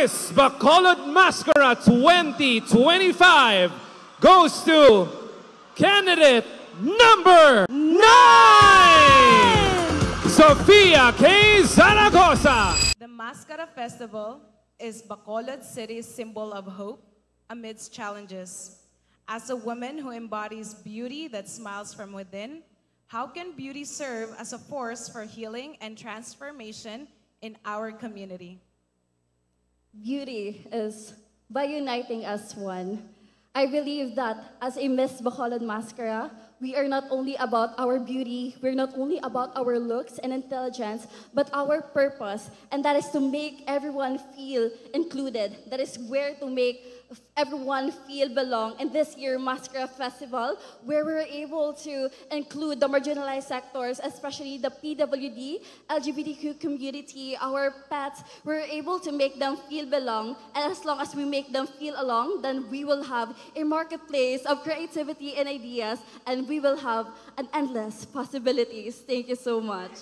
Miss Bacolod Mascara 2025 goes to candidate number 9, Sofia K. Zaragoza. The Mascara Festival is Bacolod City's symbol of hope amidst challenges. As a woman who embodies beauty that smiles from within, how can beauty serve as a force for healing and transformation in our community? Beauty is by uniting as one. I believe that as a Miss Bacolod Mascara, we are not only about our beauty, we're not only about our looks and intelligence, but our purpose, and that is to make everyone feel included. That is where to make everyone feel belong. And this year, Mascara Festival, where we're able to include the marginalized sectors, especially the PWD, LGBTQ community, our pets, we're able to make them feel belong. And as long as we make them feel along, then we will have a marketplace of creativity and ideas, and we will have an endless possibilities. Thank you so much.